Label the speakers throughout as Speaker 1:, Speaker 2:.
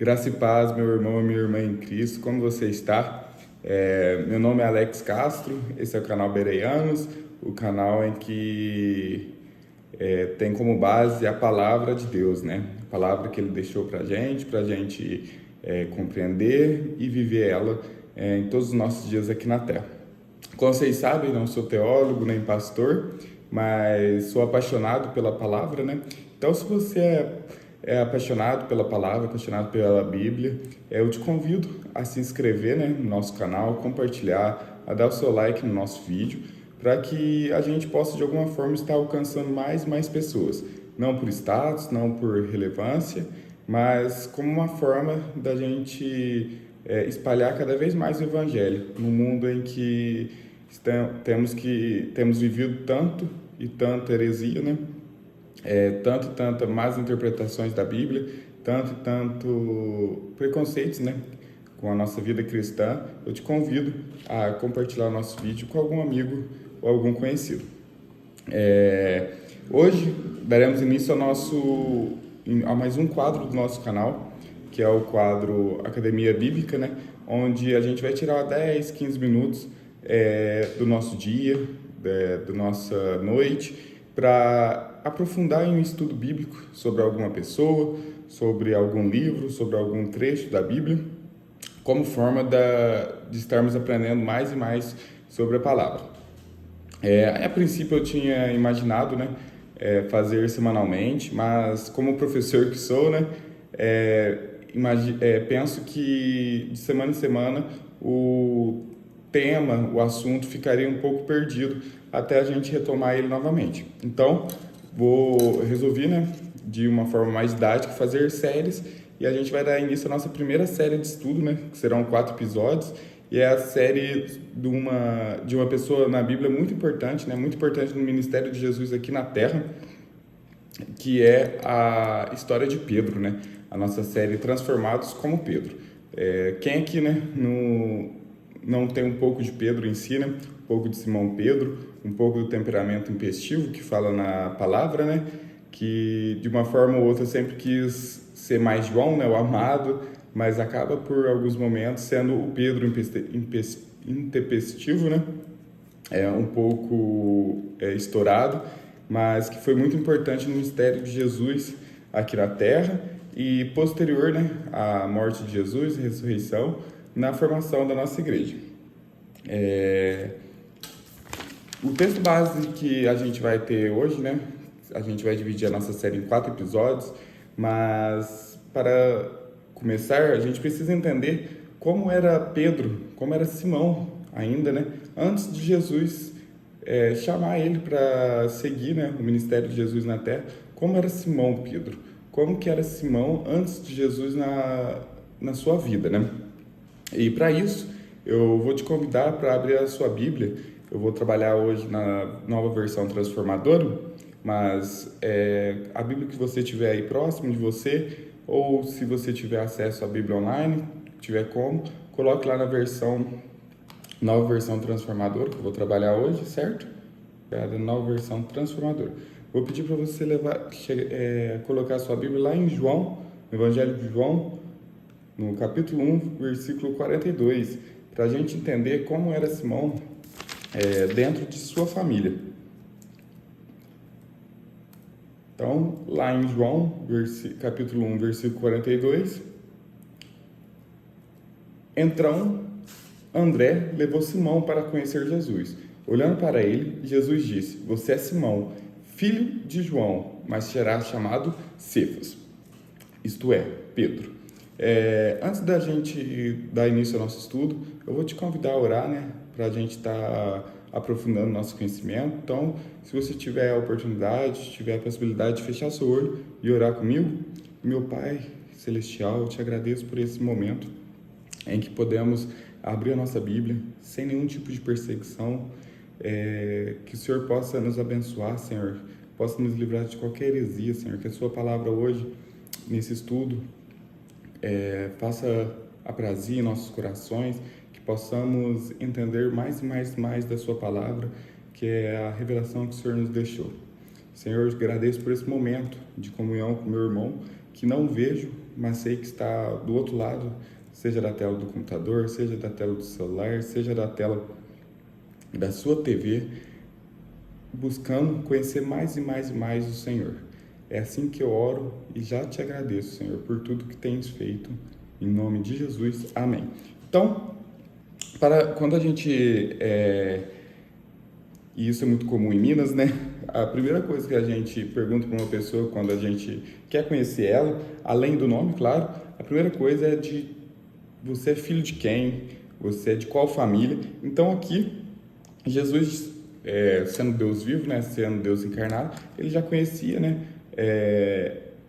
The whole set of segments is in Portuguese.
Speaker 1: Graça e paz, meu irmão e minha irmã em Cristo, como você está? Meu nome é Alex Castro, esse é o canal Bereanos, o canal em que tem como base a palavra de Deus, né? A palavra que Ele deixou para a gente compreender e viver ela em todos os nossos dias aqui na Terra. Como vocês sabem, não sou teólogo nem pastor, mas sou apaixonado pela palavra, né? Então, se você é apaixonado pela palavra, apaixonado pela Bíblia, eu te convido a se inscrever, né, no nosso canal, compartilhar, a dar o seu like no nosso vídeo, para que a gente possa, de alguma forma, estar alcançando mais e mais pessoas. Não por status, não por relevância, mas como uma forma da gente espalhar cada vez mais o Evangelho, num mundo em que temos vivido tanto e tanta heresia, né? Tanto e tanta más interpretações da Bíblia, tanto e tanto preconceitos, né, com a nossa vida cristã. Eu te convido a compartilhar o nosso vídeo com algum amigo ou algum conhecido. Hoje daremos início a mais um quadro do nosso canal, que é o quadro Academia Bíblica, né, onde a gente vai tirar 10, 15 minutos do nosso dia, da nossa noite, para aprofundar em um estudo bíblico sobre alguma pessoa, sobre algum livro, sobre algum trecho da Bíblia, como forma de estarmos aprendendo mais e mais sobre a palavra. A princípio eu tinha imaginado, né, fazer semanalmente, mas como professor que sou, né, penso que de semana em semana o tema, o assunto ficaria um pouco perdido até a gente retomar ele novamente. Então, resolvi, né, de uma forma mais didática, fazer séries, e a gente vai dar início à nossa primeira série de estudo, né, que serão 4 episódios, e é a série de uma pessoa na Bíblia muito importante, né, muito importante no ministério de Jesus aqui na Terra, que é a história de Pedro, né, a nossa série Transformados como Pedro. Quem aqui, né, não tem um pouco de Pedro em si, né? Um pouco de Simão Pedro, um pouco do temperamento impestivo que fala na palavra, né? Que de uma forma ou outra sempre quis ser mais João, né? O amado, mas acaba por alguns momentos sendo o Pedro intempestivo, né? Um pouco estourado, mas que foi muito importante no mistério de Jesus aqui na Terra e posterior, né, à morte de Jesus e ressurreição, na formação da nossa igreja. O texto base que a gente vai ter hoje, né? A gente vai dividir a nossa série em 4 episódios, mas para começar, a gente precisa entender como era Pedro, como era Simão ainda, né? Antes de Jesus chamar ele para seguir, né, o ministério de Jesus na Terra, como era Simão Pedro? Como que era Simão antes de Jesus na sua vida, né? E para isso, eu vou te convidar para abrir a sua Bíblia. Eu vou trabalhar hoje na nova versão transformadora, mas a Bíblia que você tiver aí próximo de você, ou se você tiver acesso à Bíblia online, tiver como, coloque lá na nova versão transformadora, que eu vou trabalhar hoje, certo? A nova versão transformadora. Vou pedir para você colocar a sua Bíblia lá em João, no Evangelho de João, no capítulo 1, versículo 42, para a gente entender como era Simão dentro de sua família. Então, lá em João, capítulo 1, versículo 42, então André levou Simão para conhecer Jesus. Olhando para ele, Jesus disse: "Você é Simão, filho de João, mas será chamado Cefas", isto é, Pedro. Antes da gente dar início ao nosso estudo, eu vou te convidar a orar, né, para a gente estar aprofundando nosso conhecimento. Então, se você tiver a oportunidade, tiver a possibilidade de fechar seu olho e orar comigo, meu Pai Celestial, eu te agradeço por esse momento em que podemos abrir a nossa Bíblia sem nenhum tipo de perseguição, que o Senhor possa nos abençoar, Senhor, possa nos livrar de qualquer heresia, Senhor, que a sua palavra hoje, nesse estudo, faça aprazia em nossos corações, que possamos entender mais e mais da sua palavra, que é a revelação que o Senhor nos deixou. Senhor, eu agradeço por esse momento de comunhão com meu irmão, que não vejo, mas sei que está do outro lado, seja da tela do computador, seja da tela do celular, seja da tela da sua TV, buscando conhecer mais e mais e mais o Senhor. É assim que eu oro e já te agradeço, Senhor, por tudo que tens feito. Em nome de Jesus. Amém. Então, quando a gente... E isso é muito comum em Minas, né? A primeira coisa que a gente pergunta para uma pessoa quando a gente quer conhecer ela, além do nome, claro, a primeira coisa é de você é filho de quem? Você é de qual família? Então aqui, Jesus, sendo Deus vivo, né? Sendo Deus encarnado, ele já conhecia, né?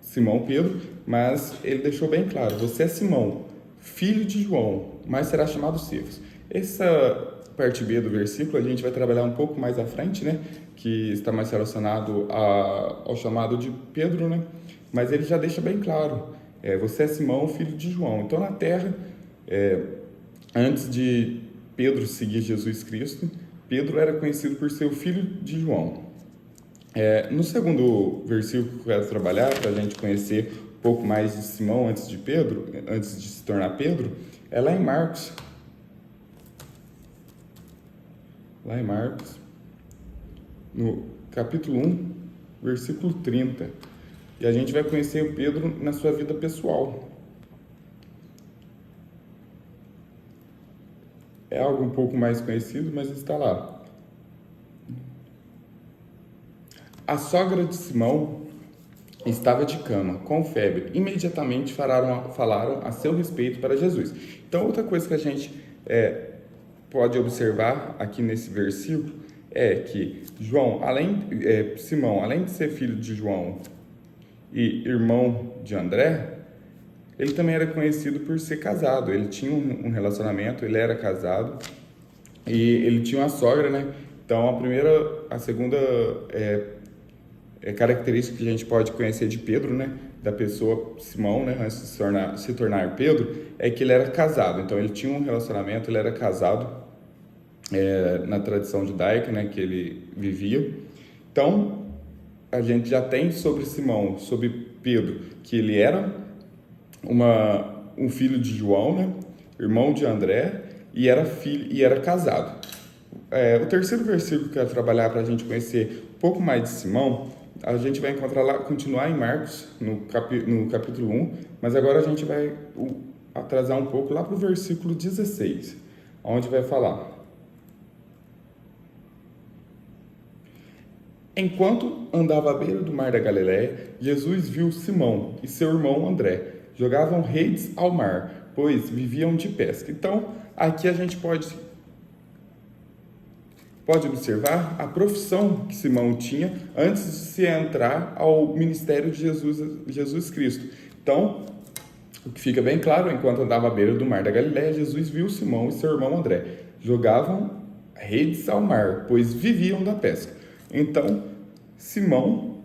Speaker 1: Simão Pedro, mas ele deixou bem claro, você é Simão, filho de João, mas será chamado Cefas. Essa parte B do versículo a gente vai trabalhar um pouco mais à frente, né? Que está mais relacionado ao chamado de Pedro, né? Mas ele já deixa bem claro, você é Simão, filho de João. Então na terra, antes de Pedro seguir Jesus Cristo, Pedro era conhecido por ser o filho de João. No segundo versículo que eu quero trabalhar, para a gente conhecer um pouco mais de Simão antes de se tornar Pedro, é lá em Marcos. Lá em Marcos, no capítulo 1, versículo 30. E a gente vai conhecer o Pedro na sua vida pessoal. É algo um pouco mais conhecido, mas está lá. A sogra de Simão estava de cama, com febre. Imediatamente falaram a seu respeito para Jesus. Então, outra coisa que a gente pode observar aqui nesse versículo é que Simão, além de ser filho de João e irmão de André, ele também era conhecido por ser casado. Ele tinha um relacionamento, ele era casado e ele tinha uma sogra, né? Então, a segunda característica que a gente pode conhecer de Pedro, né? Da pessoa Simão, né? Antes de se tornar Pedro, é que ele era casado. Então, ele tinha um relacionamento, ele era casado na tradição judaica, né? Que ele vivia. Então, a gente já tem sobre Simão, sobre Pedro, que ele era um filho de João, né? Irmão de André, e era casado. O terceiro versículo que eu quero trabalhar para a gente conhecer um pouco mais de Simão, a gente vai encontrar lá, continuar em Marcos, no capítulo 1, mas agora a gente vai atrasar um pouco lá para o versículo 16, onde vai falar: Enquanto andava à beira do mar da Galileia, Jesus viu Simão e seu irmão André. Jogavam redes ao mar, pois viviam de pesca. Então, aqui a gente pode observar a profissão que Simão tinha antes de se entrar ao ministério de Jesus Cristo. Então, o que fica bem claro, enquanto andava à beira do mar da Galileia, Jesus viu Simão e seu irmão André. Jogavam redes ao mar, pois viviam da pesca. Então, Simão,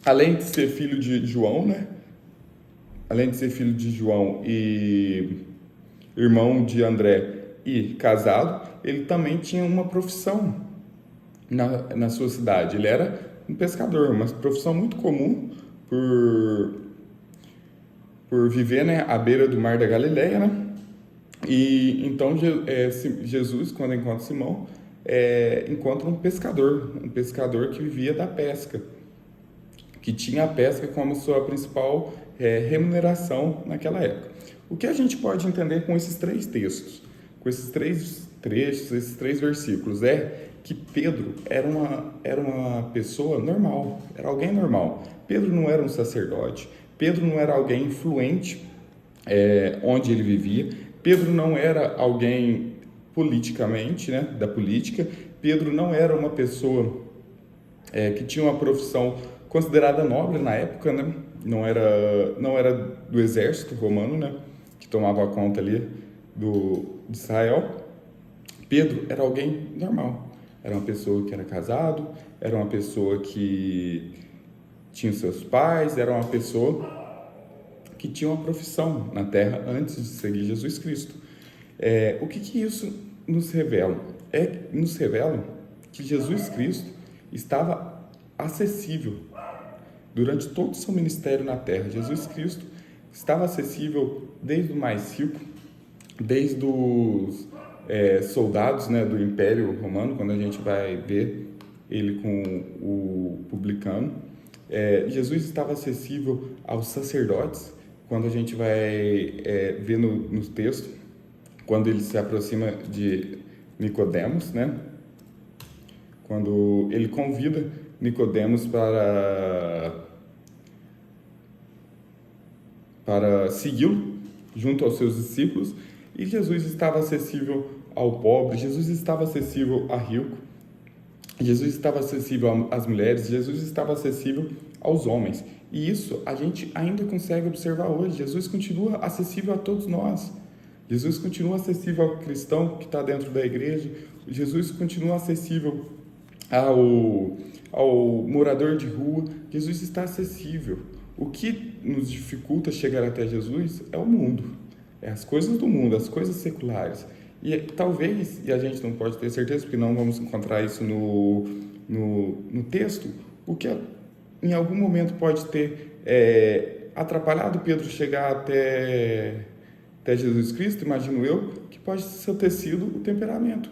Speaker 1: além de ser filho de João, né? Além de ser filho de João e irmão de André e casado, ele também tinha uma profissão na sua cidade. Ele era um pescador, uma profissão muito comum por viver, né, à beira do mar da Galileia, né? E então Jesus, quando encontra Simão, encontra um pescador que vivia da pesca, que tinha a pesca como sua principal remuneração naquela época. O que a gente pode entender com esses três textos, com esses três trechos, esses três versículos, é que Pedro era uma pessoa normal, era alguém normal. Pedro não era um sacerdote, Pedro não era alguém influente onde ele vivia, Pedro não era alguém politicamente, né, da política, Pedro não era uma pessoa que tinha uma profissão considerada nobre na época, né? Não era do exército romano, né? Que tomava conta ali de Israel. Pedro era alguém normal, era uma pessoa que era casado, era uma pessoa que tinha seus pais, era uma pessoa que tinha uma profissão na terra antes de seguir Jesus Cristo. O que isso nos revela? Nos revela que Jesus Cristo estava acessível durante todo o seu ministério na terra. Jesus Cristo estava acessível desde o mais rico, desde os soldados, né, do Império Romano, quando a gente vai ver ele com o publicano. Jesus estava acessível aos sacerdotes, quando a gente vai ver no texto, quando ele se aproxima de Nicodemos, né? Quando ele convida Nicodemos para segui-lo junto aos seus discípulos, e Jesus estava acessível ao pobre, Jesus estava acessível a rico, Jesus estava acessível às mulheres, Jesus estava acessível aos homens. E isso a gente ainda consegue observar hoje. Jesus continua acessível a todos nós. Jesus continua acessível ao cristão que está dentro da igreja. Jesus continua acessível ao morador de rua. Jesus está acessível. O que nos dificulta chegar até Jesus é o mundo. É as coisas do mundo, as coisas seculares. E talvez, e a gente não pode ter certeza, porque não vamos encontrar isso no texto, o que em algum momento pode ter atrapalhado Pedro chegar até Jesus Cristo, imagino eu, que pode ter sido o temperamento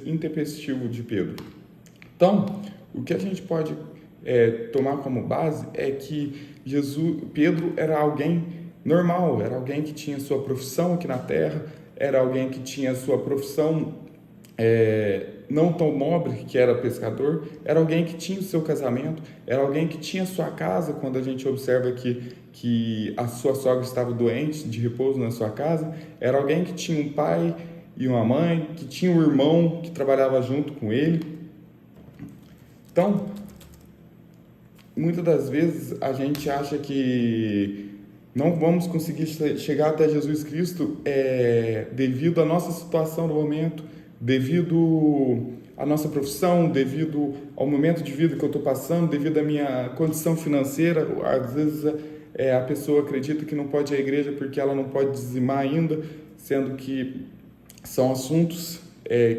Speaker 1: intempestivo de Pedro. Então, o que a gente pode tomar como base é que Pedro era alguém normal, era alguém que tinha sua profissão aqui na terra, era alguém que tinha sua profissão não tão nobre, que era pescador, era alguém que tinha o seu casamento, era alguém que tinha sua casa, quando a gente observa que a sua sogra estava doente, de repouso na sua casa, era alguém que tinha um pai e uma mãe, que tinha um irmão que trabalhava junto com ele. Então, muitas das vezes a gente acha que não vamos conseguir chegar até Jesus Cristo devido à nossa situação no momento, devido à nossa profissão, devido ao momento de vida que eu estou passando, devido à minha condição financeira. Às vezes a pessoa acredita que não pode ir à igreja porque ela não pode dizimar ainda, sendo que são assuntos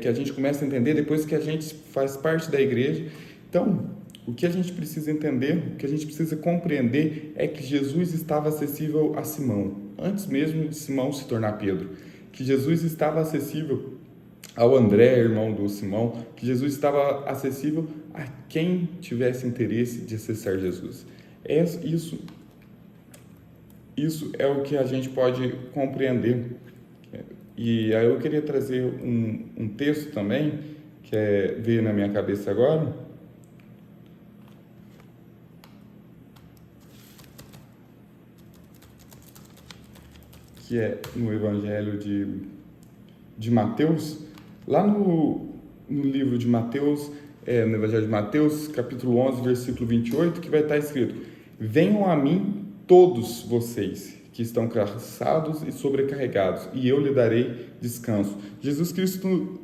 Speaker 1: que a gente começa a entender depois que a gente faz parte da igreja. Então, o que a gente precisa entender, o que a gente precisa compreender é que Jesus estava acessível a Simão, antes mesmo de Simão se tornar Pedro. Que Jesus estava acessível ao André, irmão do Simão, que Jesus estava acessível a quem tivesse interesse de acessar Jesus. Isso é o que a gente pode compreender. E aí eu queria trazer um texto também, que veio na minha cabeça agora, que é no Evangelho de Mateus, lá no livro de Mateus, no Evangelho de Mateus, capítulo 11, versículo 28, que vai estar escrito: venham a mim todos vocês que estão cansados e sobrecarregados, e eu lhe darei descanso. Jesus Cristo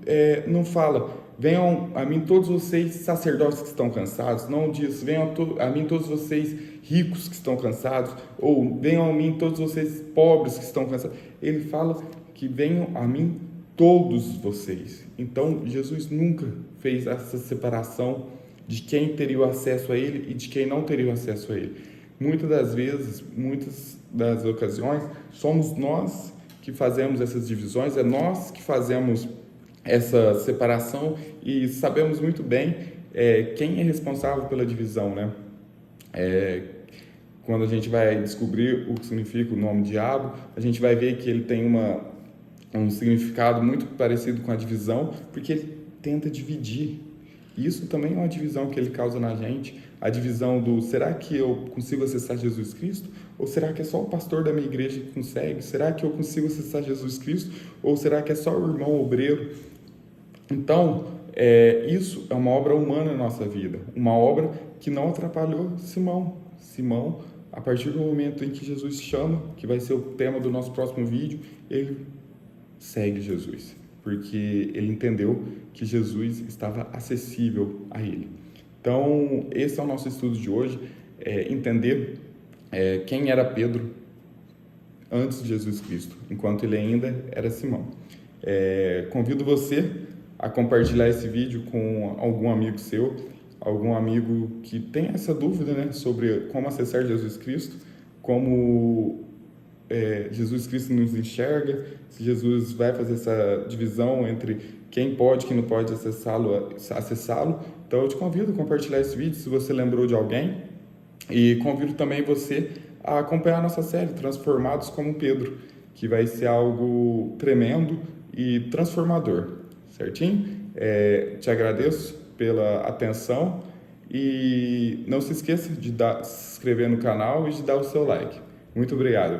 Speaker 1: não fala, venham a mim todos vocês sacerdotes que estão cansados, não diz, venham a mim todos vocês ricos que estão cansados, ou venham a mim todos vocês pobres que estão cansados. Ele fala que venham a mim todos vocês. Então, Jesus nunca fez essa separação de quem teria o acesso a ele e de quem não teria o acesso a ele. Muitas das vezes, muitas das ocasiões, somos nós que fazemos essas divisões, é nós que fazemos essa separação e sabemos muito bem quem é responsável pela divisão, né? Quando a gente vai descobrir o que significa o nome diabo, a gente vai ver que ele tem um significado muito parecido com a divisão, porque ele tenta dividir. Isso também é uma divisão que ele causa na gente, a divisão do, será que eu consigo acessar Jesus Cristo? Ou será que é só o pastor da minha igreja que consegue? Será que eu consigo acessar Jesus Cristo? Ou será que é só o irmão obreiro? Então, isso é uma obra humana na nossa vida, uma obra que não atrapalhou Simão. Simão, a partir do momento em que Jesus chama, que vai ser o tema do nosso próximo vídeo, ele segue Jesus, porque ele entendeu que Jesus estava acessível a ele. Então, esse é o nosso estudo de hoje, entender quem era Pedro antes de Jesus Cristo, enquanto ele ainda era Simão. Convido você a compartilhar esse vídeo com algum amigo seu, algum amigo que tem essa dúvida, né, sobre como acessar Jesus Cristo, como Jesus Cristo nos enxerga, se Jesus vai fazer essa divisão entre quem pode e quem não pode acessá-lo. Então eu te convido a compartilhar esse vídeo se você lembrou de alguém, e convido também você a acompanhar a nossa série Transformados como Pedro, que vai ser algo tremendo e transformador, certinho? Te agradeço pela atenção e não se esqueça de se inscrever no canal e de dar o seu like. Muito obrigado,